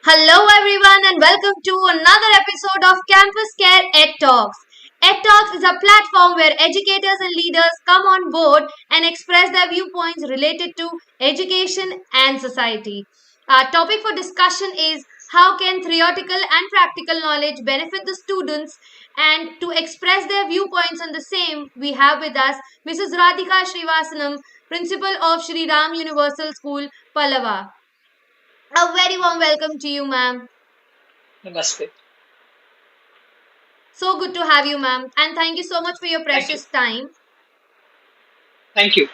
Hello everyone and welcome to another episode of Campus Care Ed Talks. Ed Talks is a platform where educators and leaders come on board and express their viewpoints related to education and society. Our topic for discussion is how can theoretical and practical knowledge benefit the students, and to express their viewpoints on the same we have with us Mrs. Radhika Srivasanam, Principal of Sri Ram Universal School, Pallava. A very warm welcome to you, ma'am. Namaste. So good to have you, ma'am. And thank you so much for your Thank you. precious time. Thank you.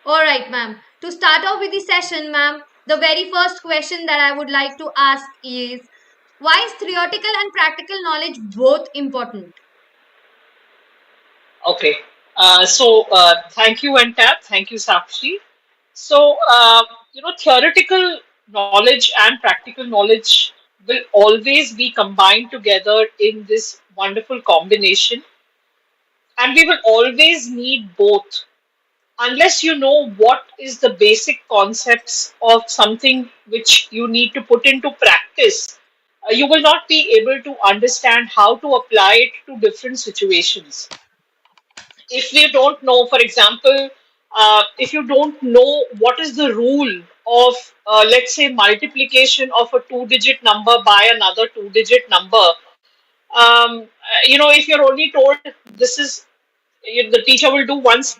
All right, ma'am. To start off with the session, ma'am, the very first question that I would like to ask is why is theoretical and practical knowledge both important? Okay. Thank you, Entab. Thank you, Sakshi. Theoretical knowledge and practical knowledge will always be combined together in this wonderful combination, and we will always need both. Unless you know what is the basic concepts of something which you need to put into practice, you will not be able to understand how to apply it to different situations. If you don't know, for example, if you don't know what is the rule of, let's say, multiplication of a two-digit number by another two-digit number, if you're only told this is, the teacher will do once,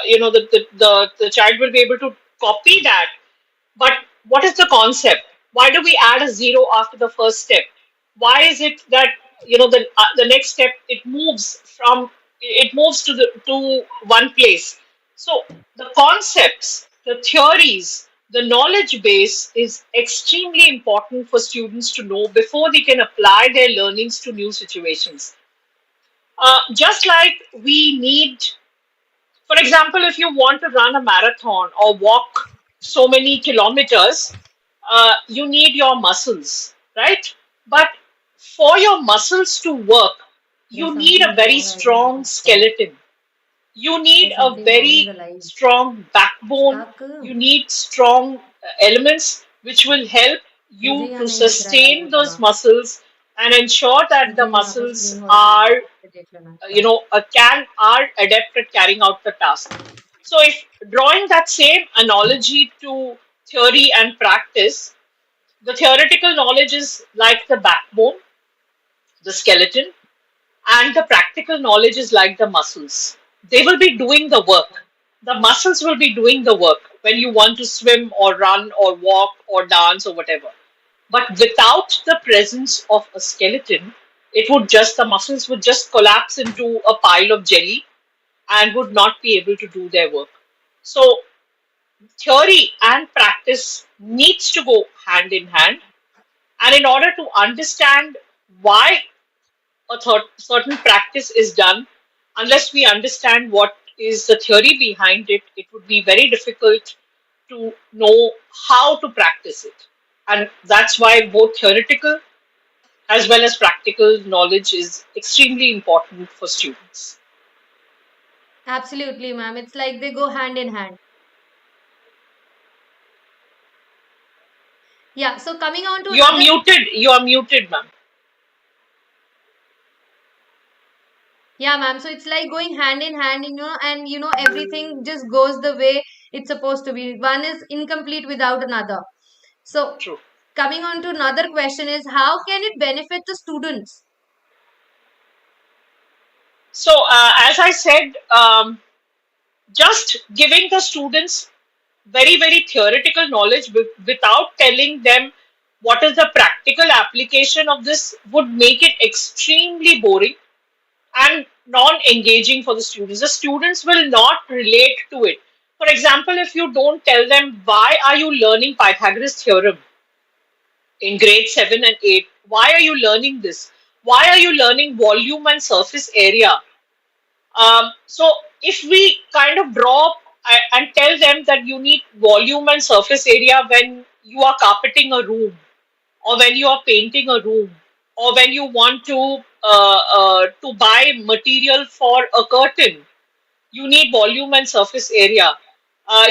the child will be able to copy that, but what is the concept? Why do we add a zero after the first step? Why is it that the next step it moves to one place? So the concepts, the theories, the knowledge base is extremely important for students to know before they can apply their learnings to new situations. Just like we need, for example, if you want to run a marathon or walk so many kilometers, you need your muscles, right? But for your muscles to work, There's you need a something very wrong, I think, with strong this call. skeleton. You need There's a something wrong in very the line. strong backbone. Stuck. You need strong elements which will help मुझे you यहाँ to नहीं दिख रहा है live sustain those उतना. muscles and ensure that the मुझे यहाँ पे muscles स्क्रीन होल्ड पे are देख लेना can are adept at carrying out the task. So if drawing that same analogy to theory and practice, the theoretical knowledge is like the backbone, the skeleton, and the practical knowledge is like the muscles. They will be doing the work. The muscles will be doing the work when you want to swim or run or walk or dance or whatever. But without the presence of a skeleton, the muscles would just collapse into a pile of jelly and would not be able to do their work. So theory and practice needs to go hand in hand. And in order to understand why certain practice is done, unless we understand what is the theory behind it, it would be very difficult to know how to practice it. And that's why both theoretical as well as practical knowledge is extremely important for students. Absolutely, ma'am. It's like they go hand in hand. Yeah, so coming on to You are another. muted. You are muted, ma'am. Yeah, ma'am. So it's like going hand in hand, and everything just goes the way it's supposed to be. One is incomplete without another. So True. coming on to another question is how can it benefit the students? So, as I said, just giving the students very, very theoretical knowledge without telling them what is the practical application of this would make it extremely boring and non-engaging for the students. The students will not relate to it. For example, if you don't tell them why are you learning Pythagoras theorem in grade 7 and 8, why are you learning this? Why are you learning volume and surface area? So if we kind of draw and tell them that you need volume and surface area when you are carpeting a room, or when you are painting a room, or when you want to buy material for a curtain, you need volume and surface area.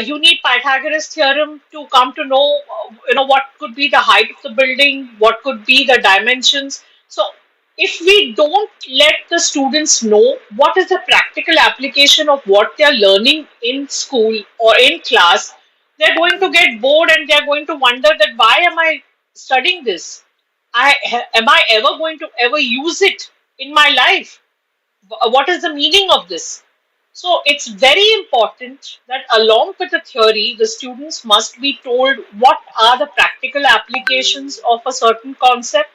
You need Pythagoras theorem to come to know, what could be the height of the building, what could be the dimensions. So, if we don't let the students know what is the practical application of what they are learning in school or in class, they're going to get bored and they're going to wonder that why am I studying this? Am I ever going to ever use it in my life? What is the meaning of this? So it's very important that along with the theory, the students must be told what are the practical applications of a certain concept,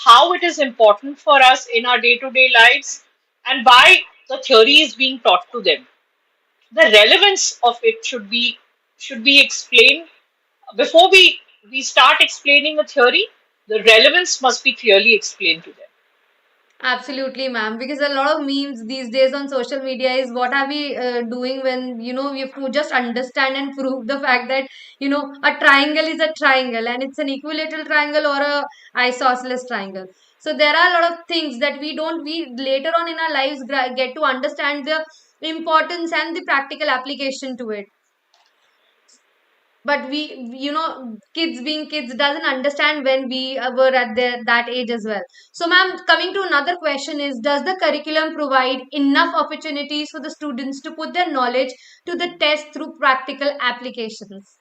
how it is important for us in our day-to-day lives, and why the theory is being taught to them. The relevance of it should be explained before we start explaining the theory. The relevance must be clearly explained to them. Absolutely, ma'am. Because a lot of memes these days on social media is what are we doing when we have to just understand and prove the fact that a triangle is a triangle and it's an equilateral triangle or a isosceles triangle. So there are a lot of things that we later on in our lives get to understand the importance and the practical application to it, but we kids being kids doesn't understand when we were at that age as well. So ma'am, coming to another question is, does the curriculum provide enough opportunities for the students to put their knowledge to the test through practical applications?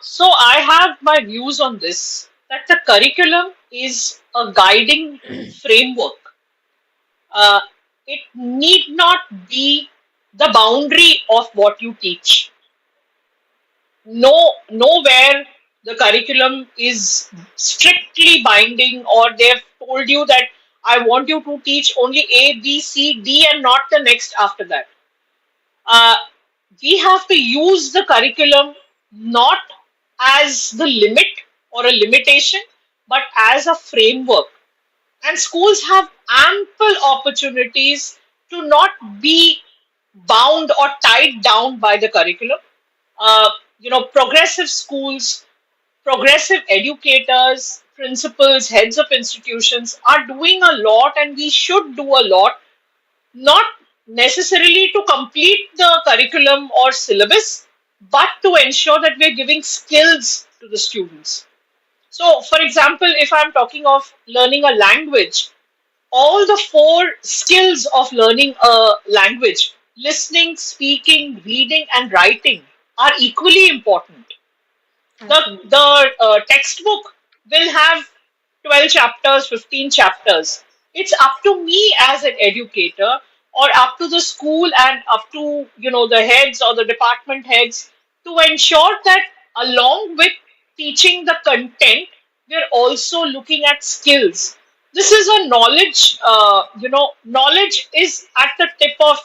So I have my views on this, that the curriculum is a guiding framework. Uh, it need not be the boundary of what you teach. Nowhere the curriculum is strictly binding, or they've told you that I want you to teach only A, B, C, D, and not the next after that. uh, we have to use the curriculum not as the limit or a limitation, but as a framework. And schools have ample opportunities to not be bound or tied down by the curriculum. Progressive schools, progressive educators, principals, heads of institutions are doing a lot, and we should do a lot, not necessarily to complete the curriculum or syllabus, but to ensure that we're giving skills to the students. So, for example, if I'm talking of learning a language, all the four skills of learning a language, listening, speaking, reading, and writing, are equally important. The textbook will have 12 chapters, 15 chapters. It's up to me as an educator, or up to the school and up to the heads or the department heads, to ensure that along with teaching the content, we're also looking at skills. This is a knowledge. Knowledge is at the tip of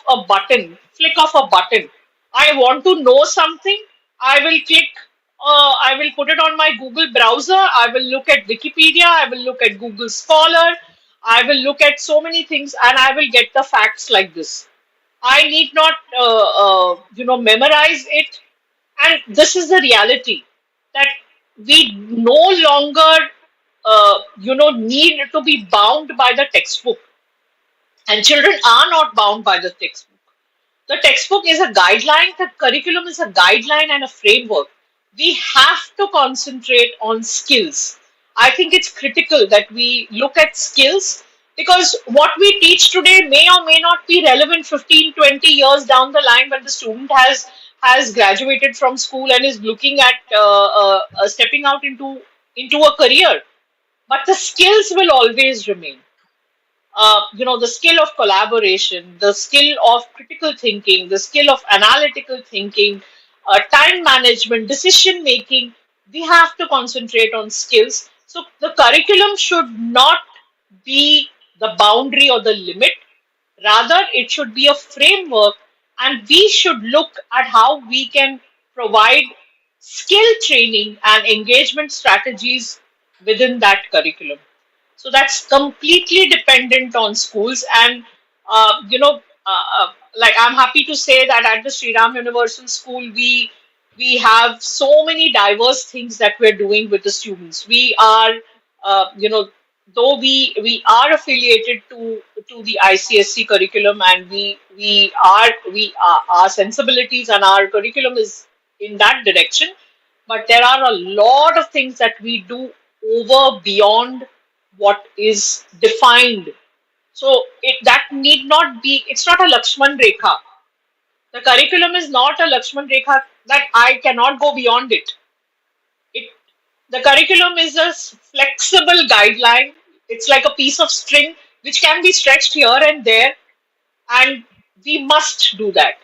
a button, flick of a button. I want to know something, I will click, I will put it on my Google browser, I will look at Wikipedia, I will look at Google Scholar, I will look at so many things, and I will get the facts like this. I need not, memorize it. And this is the reality, that we no longer, need to be bound by the textbook, and children are not bound by the textbook. The textbook is a guideline, the curriculum is a guideline and a framework. We have to concentrate on skills. I think it's critical that we look at skills, because what we teach today may or may not be relevant 15, 20 years down the line, when the student has graduated from school and is looking at stepping out into a career. But the skills will always remain. The skill of collaboration, the skill of critical thinking, the skill of analytical thinking, time management, decision making. We have to concentrate on skills. So the curriculum should not be the boundary or the limit. Rather, it should be a framework, and we should look at how we can provide skill training and engagement strategies within that curriculum. So that's completely dependent on schools. And, like, I'm happy to say that at the Sri Ram Universal School, we have so many diverse things that we're doing with the students. We are, though we are affiliated to the ICSC curriculum, and we are our sensibilities and our curriculum is in that direction, but there are a lot of things that we do over beyond what is defined. So that need not be. It's not a Lakshman Rekha. The curriculum is not a Lakshman Rekha that I cannot go beyond it. It the curriculum is a flexible guideline. It's like a piece of string which can be stretched here and there, and we must do that.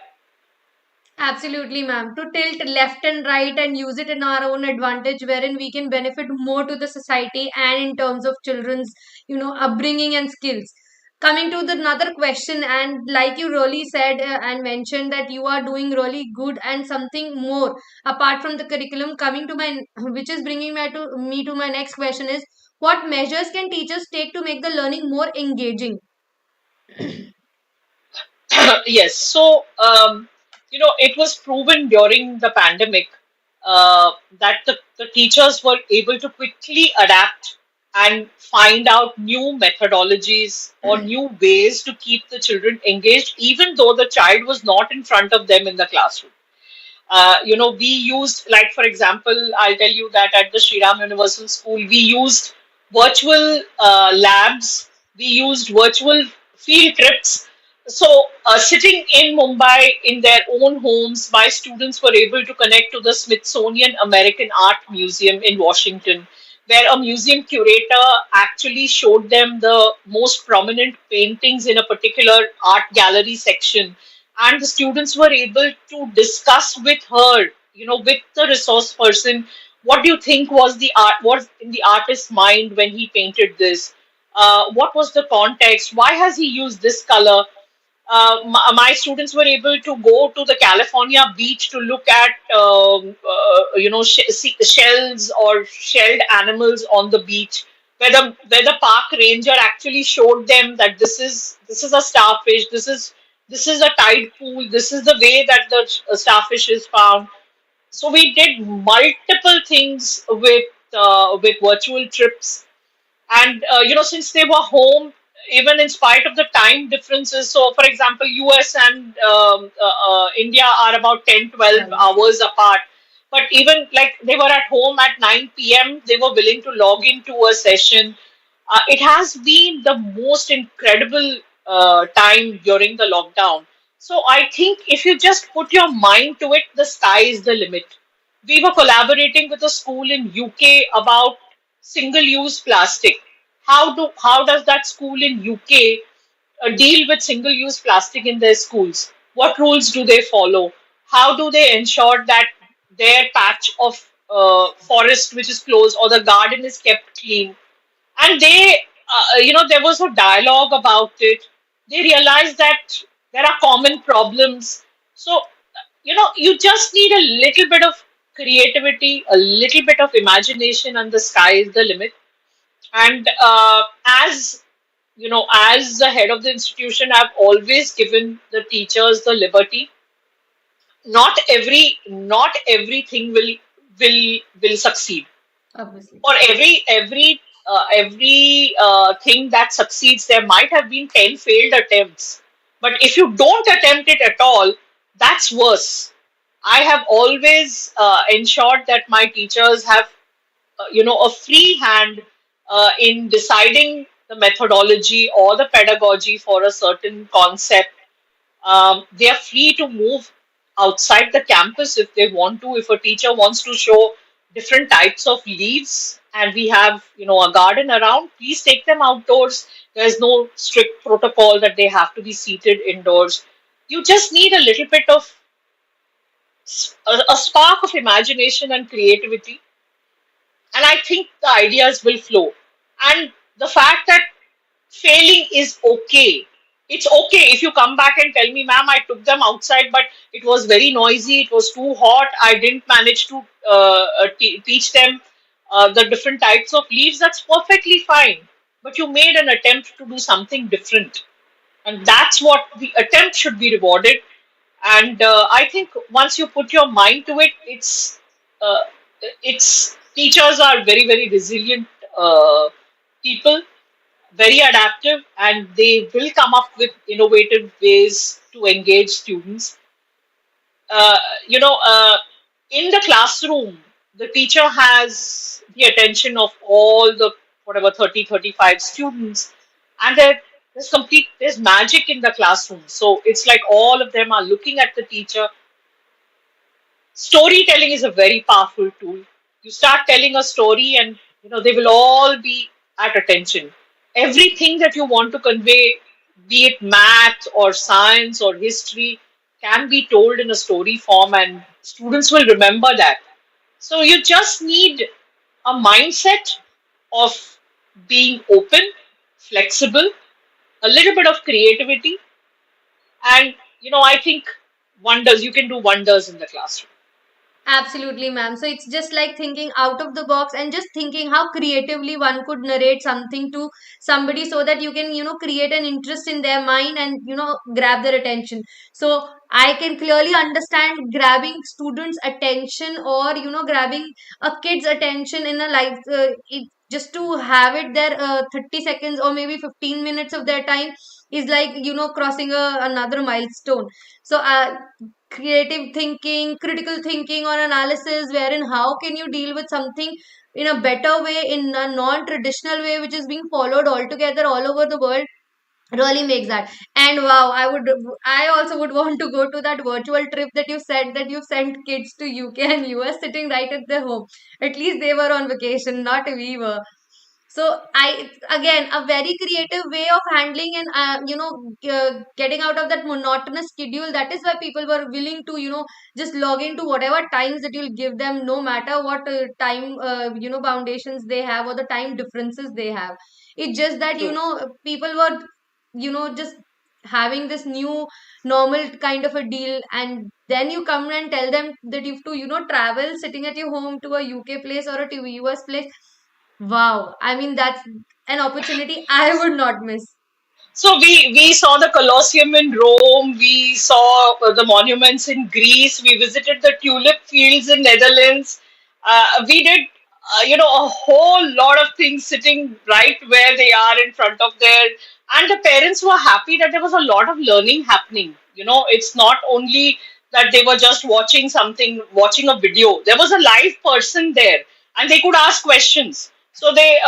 Absolutely, ma'am. To tilt left and right and use it in our own advantage, wherein we can benefit more to the society and in terms of children's, upbringing and skills. Coming to the another question, and like you really said and mentioned that you are doing really good and something more apart from the curriculum. Coming to my, which is bringing me to my next question is, what measures can teachers take to make the learning more engaging? Yes. So, it was proven during the pandemic that the teachers were able to quickly adapt and find out new methodologies or new ways to keep the children engaged, even though the child was not in front of them in the classroom. We used, like, for example, I'll tell you that at the Shriram Universal School, we used virtual labs, we used virtual field trips. So, sitting in Mumbai in their own homes, my students were able to connect to the Smithsonian American Art Museum in Washington, where a museum curator actually showed them the most prominent paintings in a particular art gallery section, and the students were able to discuss with her, with the resource person, what do you think was the art, was in the artist's mind when he painted this, what was the context, why has he used this color. My students were able to go to the California beach to look at, shells or shelled animals on the beach, where the park ranger actually showed them that this is a starfish, this is a tide pool, this is the way that the starfish is found. So we did multiple things with virtual trips, and since they were home, even in spite of the time differences, so for example, US and India are about 10, 12 Right. hours apart, but even like they were at home at 9 p.m., they were willing to log into a session. It has been the most incredible time during the lockdown. So I think if you just put your mind to it, the sky is the limit. We were collaborating with a school in UK about single-use plastic. How does that school in UK deal with single-use plastic in their schools? What rules do they follow? How do they ensure that their patch of forest which is closed or the garden is kept clean? And there was a dialogue about it. They realized that there are common problems. So, you just need a little bit of creativity, a little bit of imagination, and the sky is the limit. And as the head of the institution, I've always given the teachers the liberty. Not everything will succeed, Obviously. or every thing that succeeds. There might have been 10 failed attempts, but if you don't attempt it at all, that's worse. I have always ensured that my teachers have a free hand in deciding the methodology or the pedagogy for a certain concept. They are free to move outside the campus if they want to. If a teacher wants to show different types of leaves and we have, a garden around, please take them outdoors. There's no strict protocol that they have to be seated indoors. You just need a little bit of a spark of imagination and creativity, and I think the ideas will flow. And the fact that failing is okay. It's okay if you come back and tell me, ma'am, I took them outside, but it was very noisy, it was too hot, I didn't manage to teach them the different types of leaves. That's perfectly fine. But you made an attempt to do something different. And that's what the attempt should be rewarded. And I think once you put your mind to it, it's teachers are very, very resilient people. very adaptive, and they will come up with innovative ways to engage students. uh, you know, in the classroom, the teacher has the attention of all the whatever 30, 35 students, and there's magic in the classroom. So it's like all of them are looking at the teacher. Storytelling is a very powerful tool. You start telling a story, and they will all be at attention. Everything that you want to convey, be it math or science or history, can be told in a story form, and students will remember that. So you just need a mindset of being open, flexible, a little bit of creativity, and I think wonders, you can do wonders in the classroom. Absolutely, ma'am. So it's just like thinking out of the box and just thinking how creatively one could narrate something to somebody so that you can, create an interest in their mind and, grab their attention. So I can clearly understand grabbing students' attention or, grabbing a kid's attention in a life, just to have it there 30 seconds or maybe 15 minutes of their time is like, crossing another milestone. So, creative thinking, critical thinking, or analysis, wherein how can you deal with something in a better way, in a non-traditional way, which is being followed altogether all over the world, really makes that. And wow, I also would want to go to that virtual trip that you said that you sent kids to UK and US sitting right at their home. At least they were on vacation, not we were. So it's again a very creative way of handling and getting out of that monotonous schedule. That is why people were willing to just log into whatever times that you'll give them, no matter what time foundations they have or the time differences they have. It's just that True. people were just having this new normal kind of a deal, and then you come and tell them that you have to travel sitting at your home to a UK place or a to US place. Wow. I mean, that's an opportunity I would not miss. So we saw the Colosseum in Rome. We saw the monuments in Greece. We visited the tulip fields in Netherlands. We did a whole lot of things sitting right where they are in front of their, and the parents were happy that there was a lot of learning happening. It's not only that they were just watching something, watching a video. There was a live person there, and they could ask questions. So there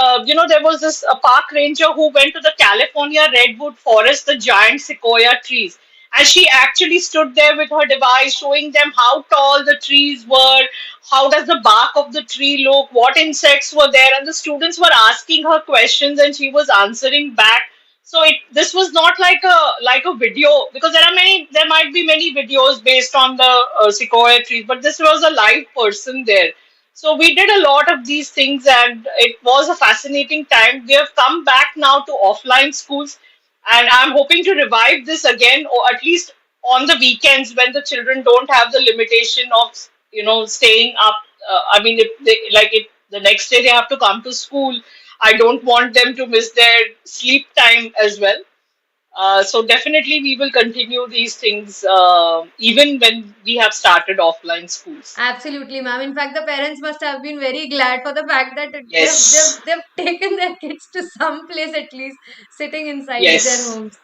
was this park ranger who went to the California redwood forest, the giant sequoia trees, and she actually stood there with her device, showing them how tall the trees were, how does the bark of the tree look, what insects were there, and the students were asking her questions, and she was answering back. So this was not like a video, because there might be many videos based on the sequoia trees, but this was a live person there. So we did a lot of these things, and it was a fascinating time. We have come back now to offline schools, and I'm hoping to revive this again, or at least on the weekends when the children don't have the limitation of staying up. I mean, if they like it, the next day they have to come to school. I don't want them to miss their sleep time as well. So definitely we will continue these things even when we have started offline schools. Absolutely, ma'am. In fact, the parents must have been very glad for the fact that Yes. they've taken their kids to some place at least, sitting inside their Yes. homes.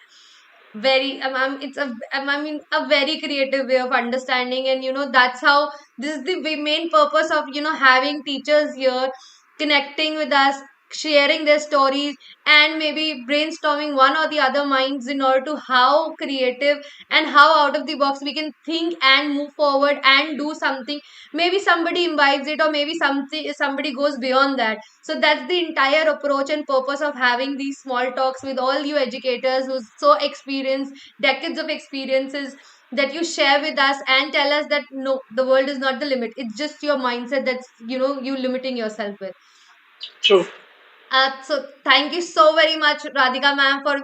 Very, it's I mean, a very creative way of understanding, and that's how this is the main purpose of having teachers here, connecting with us, sharing their stories, and maybe brainstorming one or the other minds in order to how creative and how out of the box we can think and move forward and do something. Maybe somebody imbibes it, or maybe somebody goes beyond that. So that's the entire approach and purpose of having these small talks with all you educators who's so experienced, decades of experiences, that you share with us and tell us that no, the world is not the limit. It's just your mindset that's you limiting yourself with. True. So thank you so very much, Radhika ma'am, for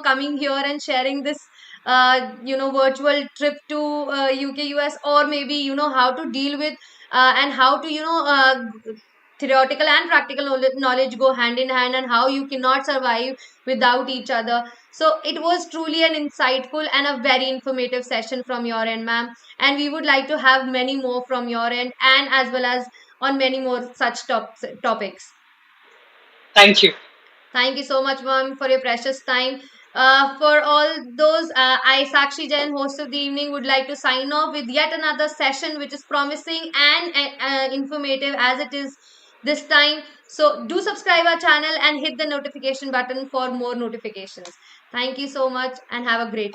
coming here and sharing this virtual trip to UK US, or maybe how to deal with and how to theoretical and practical knowledge go hand in hand, and how you cannot survive without each other. So it was truly an insightful and a very informative session from your end, ma'am, and we would like to have many more from your end, and as well as on many more such topics. Thank you. Thank you so much, ma'am, for your precious time. For all those, I, Sakshi Jain, host of the evening, would like to sign off with yet another session which is promising and informative as it is this time. So, do subscribe our channel and hit the notification button for more notifications. Thank you so much and have a great